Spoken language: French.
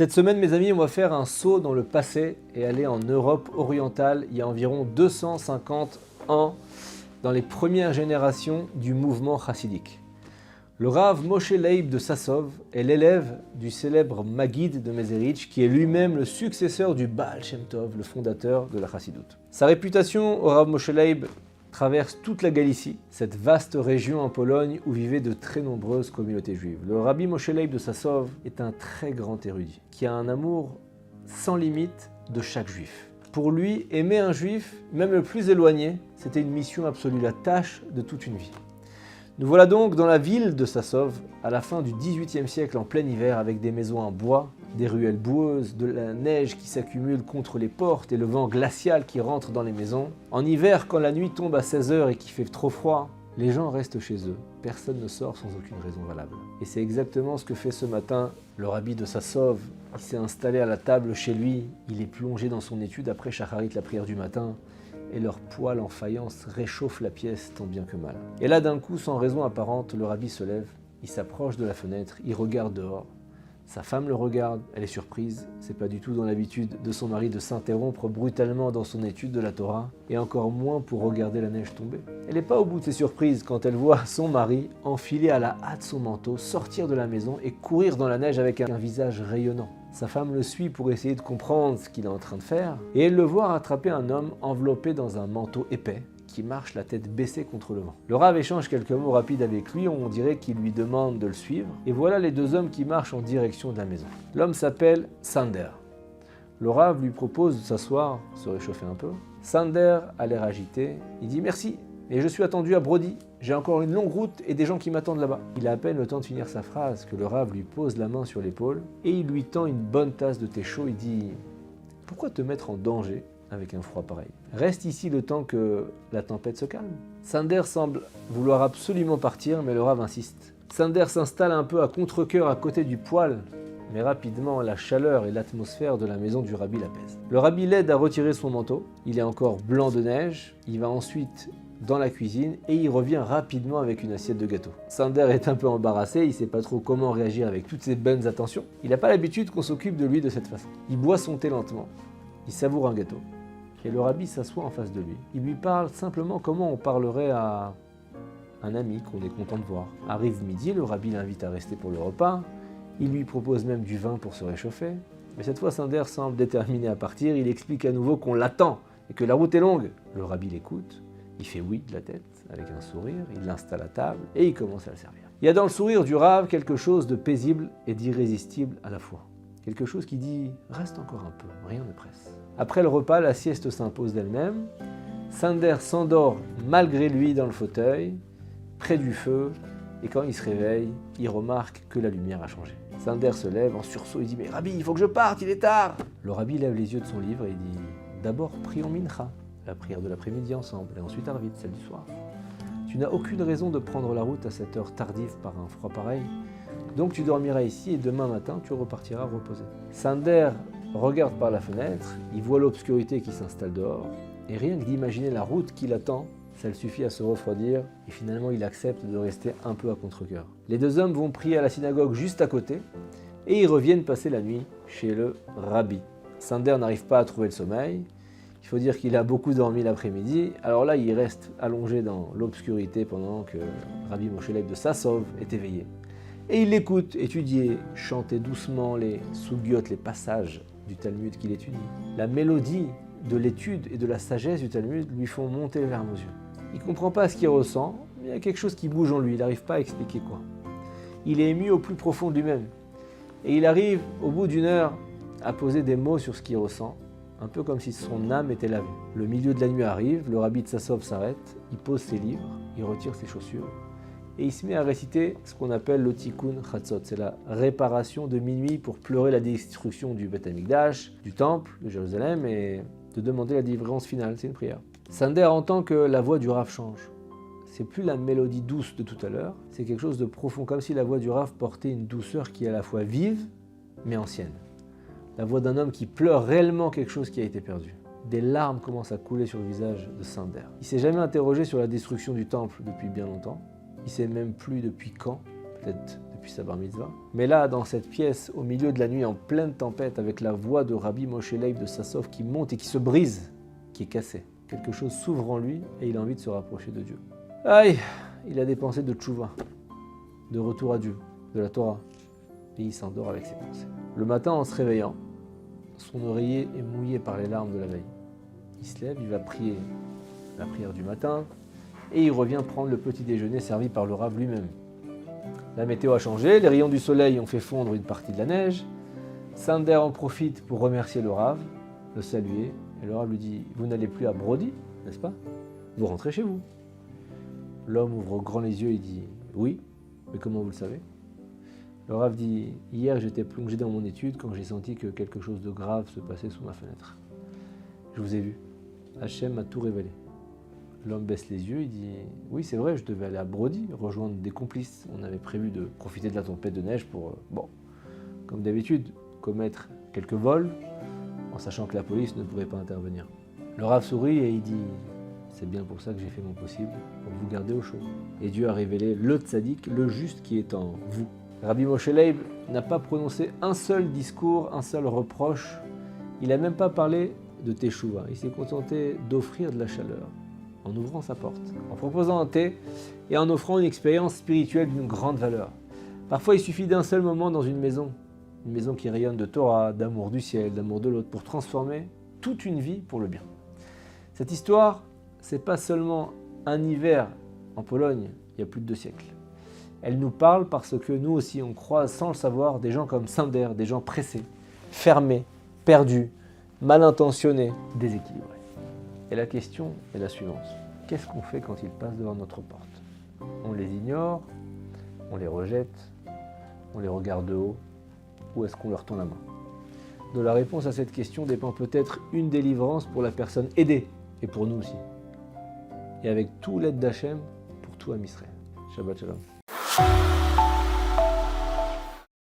Cette semaine, mes amis, on va faire un saut dans le passé et aller en Europe orientale il y a environ 250 ans, dans les premières générations du mouvement chassidique. Le Rav Moshe Leib de Sassov est l'élève du célèbre Maguide de Mezerich, qui est lui-même le successeur du Baal Shem Tov, le fondateur de la chassidoute. Sa réputation au Rav Moshe Leib traverse toute la Galicie, cette vaste région en Pologne où vivaient de très nombreuses communautés juives. Le Rabbi Moshe Leib de Sassov est un très grand érudit, qui a un amour sans limite de chaque juif. Pour lui, aimer un juif, même le plus éloigné, c'était une mission absolue, la tâche de toute une vie. Nous voilà donc dans la ville de Sassov, à la fin du XVIIIe siècle en plein hiver, avec des maisons en bois, des ruelles boueuses, de la neige qui s'accumule contre les portes et le vent glacial qui rentre dans les maisons. En hiver, quand la nuit tombe à 16h et qu'il fait trop froid, les gens restent chez eux. Personne ne sort sans aucune raison valable. Et c'est exactement ce que fait ce matin le rabbi de Sassov. Il s'est installé à la table chez lui, il est plongé dans son étude après Shacharit, la prière du matin, et leur poêle en faïence réchauffe la pièce tant bien que mal. Et là, d'un coup, sans raison apparente, le rabbi se lève, il s'approche de la fenêtre, il regarde dehors. Sa femme le regarde, elle est surprise, c'est pas du tout dans l'habitude de son mari de s'interrompre brutalement dans son étude de la Torah, et encore moins pour regarder la neige tomber. Elle n'est pas au bout de ses surprises quand elle voit son mari enfiler à la hâte son manteau, sortir de la maison et courir dans la neige avec un visage rayonnant. Sa femme le suit pour essayer de comprendre ce qu'il est en train de faire, et elle le voit rattraper un homme enveloppé dans un manteau épais, qui marche la tête baissée contre le vent. Le Rav échange quelques mots rapides avec lui, on dirait qu'il lui demande de le suivre, et voilà les deux hommes qui marchent en direction de la maison. L'homme s'appelle Sander. Le Rav lui propose de s'asseoir, se réchauffer un peu. Sander a l'air agité, il dit « Merci, et je suis attendu à Brody, j'ai encore une longue route et des gens qui m'attendent là-bas. » Il a à peine le temps de finir sa phrase que le Rav lui pose la main sur l'épaule, et il lui tend une bonne tasse de thé chaud, il dit « Pourquoi te mettre en danger ? Avec un froid pareil. Reste ici le temps que la tempête se calme. » Sander semble vouloir absolument partir, mais le Rav insiste. Sander s'installe un peu à contre-cœur à côté du poêle, mais rapidement la chaleur et l'atmosphère de la maison du Rabbi l'apaisent. Le Rabbi l'aide à retirer son manteau, il est encore blanc de neige, il va ensuite dans la cuisine et il revient rapidement avec une assiette de gâteau. Sander est un peu embarrassé, il ne sait pas trop comment réagir avec toutes ces bonnes attentions. Il n'a pas l'habitude qu'on s'occupe de lui de cette façon. Il boit son thé lentement, il savoure un gâteau. Et le rabbi s'assoit en face de lui. Il lui parle simplement comment on parlerait à un ami qu'on est content de voir. Arrive midi, le rabbi l'invite à rester pour le repas. Il lui propose même du vin pour se réchauffer. Mais cette fois, Sander semble déterminé à partir. Il explique à nouveau qu'on l'attend et que la route est longue. Le rabbi l'écoute. Il fait oui de la tête avec un sourire. Il l'installe à table et il commence à le servir. Il y a dans le sourire du Rav quelque chose de paisible et d'irrésistible à la fois. Quelque chose qui dit « reste encore un peu, rien ne presse ». Après le repas, la sieste s'impose d'elle-même. Sander s'endort malgré lui dans le fauteuil, près du feu, et quand il se réveille, il remarque que la lumière a changé. Sander se lève en sursaut et dit « Mais Rabbi, il faut que je parte, il est tard !» Le Rabbi lève les yeux de son livre et dit « D'abord, prions Mincha, la prière de l'après-midi ensemble, et ensuite Arvit, celle du soir. Tu n'as aucune raison de prendre la route à cette heure tardive par un froid pareil, donc tu dormiras ici et demain matin, tu repartiras reposer. » Sander regarde par la fenêtre, il voit l'obscurité qui s'installe dehors, et rien que d'imaginer la route qui l'attend, ça le suffit à se refroidir, et finalement il accepte de rester un peu à contre-cœur. Les deux hommes vont prier à la synagogue juste à côté, et ils reviennent passer la nuit chez le rabbi. Sander n'arrive pas à trouver le sommeil, il faut dire qu'il a beaucoup dormi l'après-midi, alors là il reste allongé dans l'obscurité pendant que Rabbi Moshe Leib de Sassov est éveillé. Et il l'écoute étudier, chanter doucement les sougiotes, les passages du Talmud qu'il étudie. La mélodie de l'étude et de la sagesse du Talmud lui font monter les larmes aux yeux. Il ne comprend pas ce qu'il ressent, mais il y a quelque chose qui bouge en lui, il n'arrive pas à expliquer quoi. Il est ému au plus profond de lui-même. Et il arrive, au bout d'une heure, à poser des mots sur ce qu'il ressent, un peu comme si son âme était lavée. Le milieu de la nuit arrive, le rabbi de Sassov s'arrête, il pose ses livres, il retire ses chaussures, et il se met à réciter ce qu'on appelle le Tikkun Chatzot. C'est la réparation de minuit pour pleurer la destruction du Beth Amikdash, du temple de Jérusalem, et de demander la délivrance finale. C'est une prière. Sander entend que la voix du Rav change. C'est plus la mélodie douce de tout à l'heure, c'est quelque chose de profond, comme si la voix du Rav portait une douceur qui est à la fois vive, mais ancienne. La voix d'un homme qui pleure réellement quelque chose qui a été perdu. Des larmes commencent à couler sur le visage de Sander. Il ne s'est jamais interrogé sur la destruction du temple depuis bien longtemps. Il ne sait même plus depuis quand, peut-être depuis sa bar mitzvah. Mais là, dans cette pièce, au milieu de la nuit, en pleine tempête, avec la voix de Rabbi Moshe Leib de Sassov qui monte et qui se brise, qui est cassée. Quelque chose s'ouvre en lui et il a envie de se rapprocher de Dieu. Aïe, il a des pensées de tchouva, de retour à Dieu, de la Torah. Et il s'endort avec ses pensées. Le matin, en se réveillant, son oreiller est mouillé par les larmes de la veille. Il se lève, il va prier la prière du matin et il revient prendre le petit déjeuner servi par le Rav lui-même. La météo a changé, les rayons du soleil ont fait fondre une partie de la neige. Sander en profite pour remercier le Rav, le saluer, et le Rav lui dit « Vous n'allez plus à Brody, n'est-ce pas? Vous rentrez chez vous. » L'homme ouvre grand les yeux et dit « Oui, mais comment vous le savez ?» Le Rav dit « Hier, j'étais plongé dans mon étude quand j'ai senti que quelque chose de grave se passait sous ma fenêtre. Je vous ai vu. Hachem m'a tout révélé. » L'homme baisse les yeux et dit « Oui, c'est vrai, je devais aller à Brody, rejoindre des complices. On avait prévu de profiter de la tempête de neige pour, comme d'habitude, commettre quelques vols, en sachant que la police ne pourrait pas intervenir. » Le Rav sourit et il dit « C'est bien pour ça que j'ai fait mon possible, pour vous garder au chaud. Et Dieu a révélé le tzaddik, le juste qui est en vous. » Rabbi Moshe Leib n'a pas prononcé un seul discours, un seul reproche. Il n'a même pas parlé de teshuva. Il s'est contenté d'offrir de la chaleur, en ouvrant sa porte, en proposant un thé et en offrant une expérience spirituelle d'une grande valeur. Parfois, il suffit d'un seul moment dans une maison qui rayonne de Torah, d'amour du ciel, d'amour de l'autre, pour transformer toute une vie pour le bien. Cette histoire, c'est pas seulement un hiver en Pologne, il y a plus de 2 siècles. Elle nous parle parce que nous aussi, on croise sans le savoir des gens comme Sander, des gens pressés, fermés, perdus, mal intentionnés, déséquilibrés. Et la question est la suivante. Qu'est-ce qu'on fait quand ils passent devant notre porte? On les ignore, on les rejette, on les regarde de haut, ou est-ce qu'on leur tend la main? De la réponse à cette question dépend peut-être une délivrance pour la personne aidée, et pour nous aussi. Et avec tout l'aide d'Hachem, pour tout Am Israël. Shabbat Shalom.